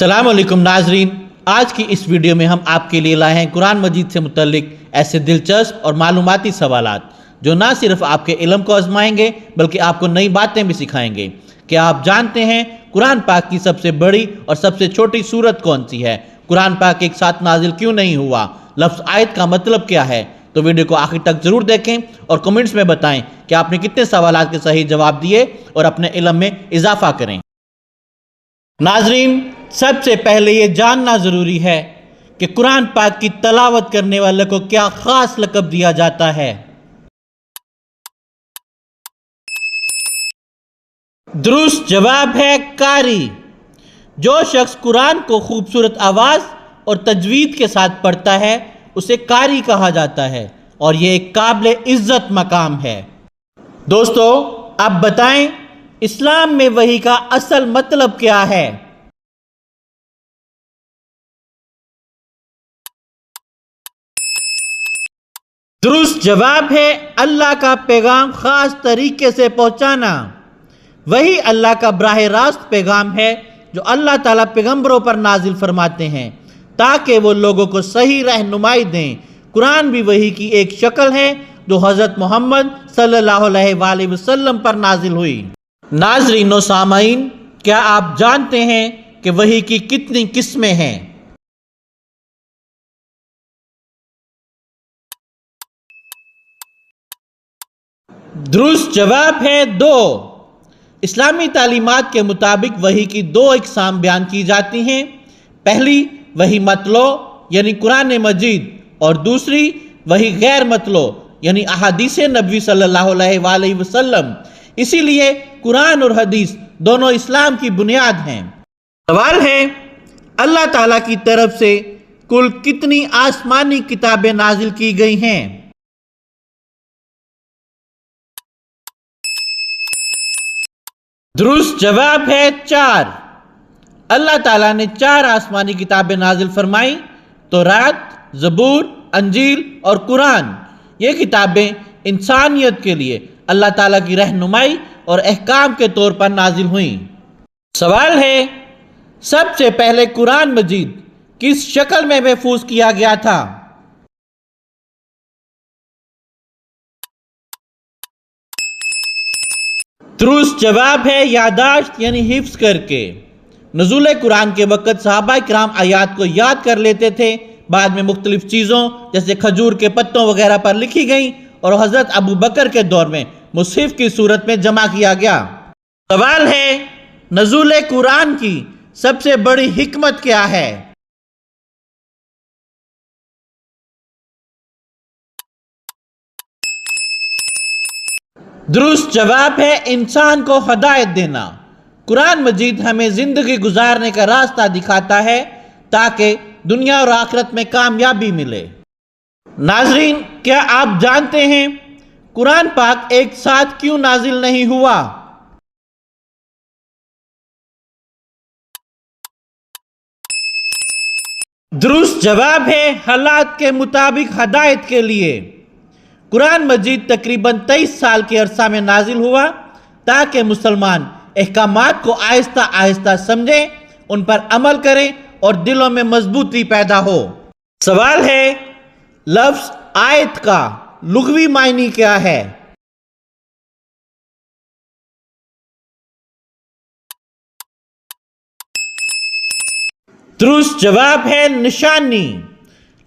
السلام علیکم ناظرین، آج کی اس ویڈیو میں ہم آپ کے لیے لائے ہیں قرآن مجید سے متعلق ایسے دلچسپ اور معلوماتی سوالات جو نہ صرف آپ کے علم کو آزمائیں گے بلکہ آپ کو نئی باتیں بھی سکھائیں گے۔ کیا آپ جانتے ہیں قرآن پاک کی سب سے بڑی اور سب سے چھوٹی سورت کون سی ہے؟ قرآن پاک ایک ساتھ نازل کیوں نہیں ہوا؟ لفظ آیت کا مطلب کیا ہے؟ تو ویڈیو کو آخر تک ضرور دیکھیں اور کمنٹس میں بتائیں کہ آپ نے کتنے سوالات کے صحیح جواب دیے اور اپنے علم میں اضافہ کریں۔ ناظرین، سب سے پہلے یہ جاننا ضروری ہے کہ قرآن پاک کی تلاوت کرنے والے کو کیا خاص لقب دیا جاتا ہے۔ درست جواب ہے قاری۔ جو شخص قرآن کو خوبصورت آواز اور تجوید کے ساتھ پڑھتا ہے اسے قاری کہا جاتا ہے اور یہ ایک قابل عزت مقام ہے۔ دوستو، آپ بتائیں اسلام میں وحی کا اصل مطلب کیا ہے؟ درست جواب ہے اللہ کا پیغام خاص طریقے سے پہنچانا۔ وہی اللہ کا براہ راست پیغام ہے جو اللہ تعالیٰ پیغمبروں پر نازل فرماتے ہیں تاکہ وہ لوگوں کو صحیح رہنمائی دیں۔ قرآن بھی وحی کی ایک شکل ہے جو حضرت محمد صلی اللہ علیہ وآلہ وسلم پر نازل ہوئی۔ ناظرین و سامعین، کیا آپ جانتے ہیں کہ وحی کی کتنی قسمیں ہیں؟ درست جواب ہے 2۔ اسلامی تعلیمات کے مطابق وحی کی 2 اقسام بیان کی جاتی ہیں۔ پہلی وحی مطلوع یعنی قرآن مجید اور دوسری وحی غیر مطلوع یعنی احادیث نبوی صلی اللہ علیہ وآلہ وسلم۔ اسی لیے قرآن اور حدیث دونوں اسلام کی بنیاد ہیں۔ سوال ہے اللہ تعالیٰ کی طرف سے کل کتنی آسمانی کتابیں نازل کی گئی ہیں؟ درست جواب ہے 4۔ اللہ تعالیٰ نے 4 آسمانی کتابیں نازل فرمائیں، تورات، زبور، انجیل اور قرآن۔ یہ کتابیں انسانیت کے لیے اللہ تعالیٰ کی رہنمائی اور احکام کے طور پر نازل ہوئیں۔ سوال ہے سب سے پہلے قرآن مجید کس شکل میں محفوظ کیا گیا تھا؟ درست جواب ہے یادداشت یعنی حفظ کر کے۔ نزول قرآن کے وقت صحابہ کرام آیات کو یاد کر لیتے تھے، بعد میں مختلف چیزوں جیسے کھجور کے پتوں وغیرہ پر لکھی گئیں اور حضرت ابو بکر کے دور میں مصحف کی صورت میں جمع کیا گیا۔ سوال ہے نزول قرآن کی سب سے بڑی حکمت کیا ہے؟ درست جواب ہے انسان کو ہدایت دینا۔ قرآن مجید ہمیں زندگی گزارنے کا راستہ دکھاتا ہے تاکہ دنیا اور آخرت میں کامیابی ملے۔ ناظرین، کیا آپ جانتے ہیں قرآن پاک ایک ساتھ کیوں نازل نہیں ہوا؟ درست جواب ہے حالات کے مطابق ہدایت کے لیے۔ قرآن مجید تقریباً 23 سال کے عرصہ میں نازل ہوا تاکہ مسلمان احکامات کو آہستہ آہستہ سمجھیں، ان پر عمل کریں اور دلوں میں مضبوطی پیدا ہو۔ سوال ہے لفظ آیت کا لغوی معنی کیا ہے؟ درست جواب ہے نشانی۔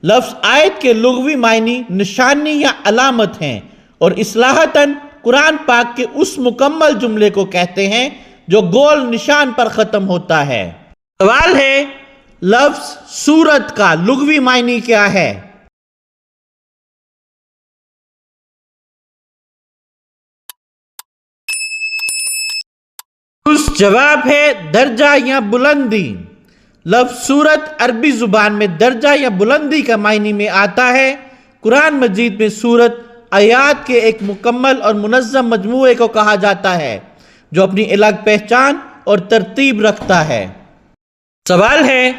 لفظ آیت کے لغوی معنی نشانی یا علامت ہیں اور اصطلاحاً قرآن پاک کے اس مکمل جملے کو کہتے ہیں جو گول نشان پر ختم ہوتا ہے۔ سوال ہے لفظ سورت کا لغوی معنی کیا ہے؟ درست جواب ہے درجہ یا بلندی۔ لفظ سورت عربی زبان میں درجہ یا بلندی کا معنی میں آتا ہے۔ قرآن مجید میں سورت آیات کے ایک مکمل اور منظم مجموعے کو کہا جاتا ہے جو اپنی الگ پہچان اور ترتیب رکھتا ہے۔ سوال ہے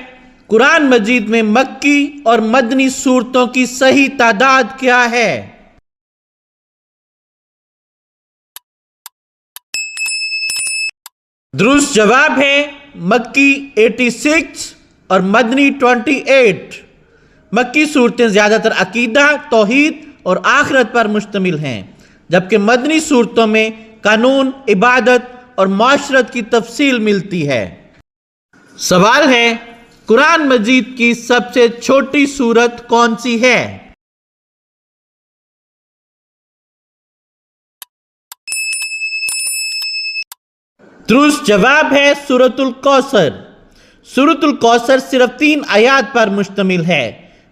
قرآن مجید میں مکی اور مدنی سورتوں کی صحیح تعداد کیا ہے؟ درست جواب ہے مکی 86 اور مدنی 28۔ مکی صورتیں زیادہ تر عقیدہ، توحید اور آخرت پر مشتمل ہیں، جبکہ مدنی صورتوں میں قانون، عبادت اور معاشرت کی تفصیل ملتی ہے۔ سوال ہے قرآن مجید کی سب سے چھوٹی سورت کون سی ہے؟ درست جواب ہے سورۃ الکوثر۔ سورۃ الکوثر صرف 3 آیات پر مشتمل ہے۔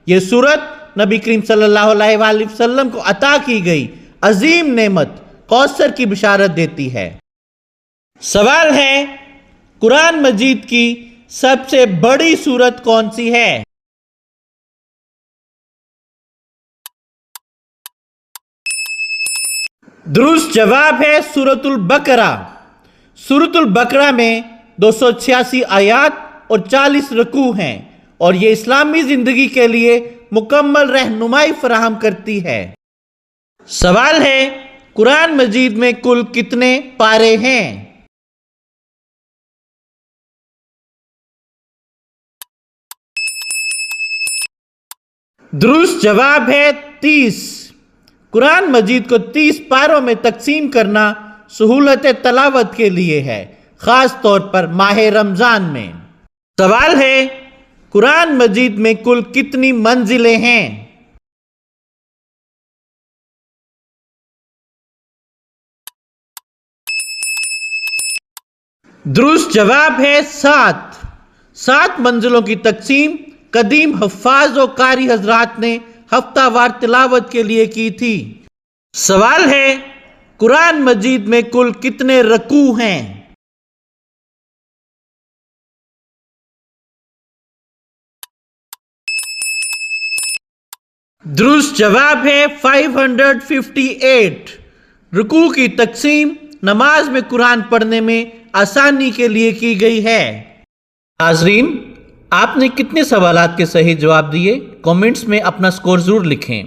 یہ سورت نبی کریم صلی اللہ علیہ وآلہ وسلم کو عطا کی گئی عظیم نعمت کوثر کی بشارت دیتی ہے۔ سوال ہے قرآن مجید کی سب سے بڑی سورت کون سی ہے؟ درست جواب ہے سورۃ البقرہ۔ سورۃ البقرہ میں 286 آیات اور 40 رکوع ہیں اور یہ اسلامی زندگی کے لیے مکمل رہنمائی فراہم کرتی ہے۔ سوال ہے قرآن مجید میں کل کتنے پارے ہیں؟ درست جواب ہے 30۔ قرآن مجید کو 30 پاروں میں تقسیم کرنا سہولت تلاوت کے لیے ہے، خاص طور پر ماہ رمضان میں۔ سوال ہے قرآن مجید میں کل کتنی منزلیں ہیں؟ درست جواب ہے 7۔ 7 منزلوں کی تقسیم قدیم حفاظ و قاری حضرات نے ہفتہ وار تلاوت کے لیے کی تھی۔ سوال ہے قرآن مجید میں کل کتنے رکوع ہیں؟ درست جواب ہے 558۔ رکوع کی تقسیم نماز میں قرآن پڑھنے میں آسانی کے لیے کی گئی ہے۔ ناظرین، آپ نے کتنے سوالات کے صحیح جواب دیے؟ کامنٹس میں اپنا سکور ضرور لکھیں۔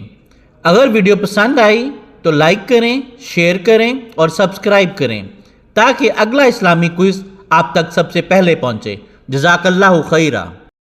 اگر ویڈیو پسند آئی تو لائک کریں، شیئر کریں اور سبسکرائب کریں تاکہ اگلا اسلامی کوئز آپ تک سب سے پہلے پہنچے۔ جزاک اللہ خیرہ۔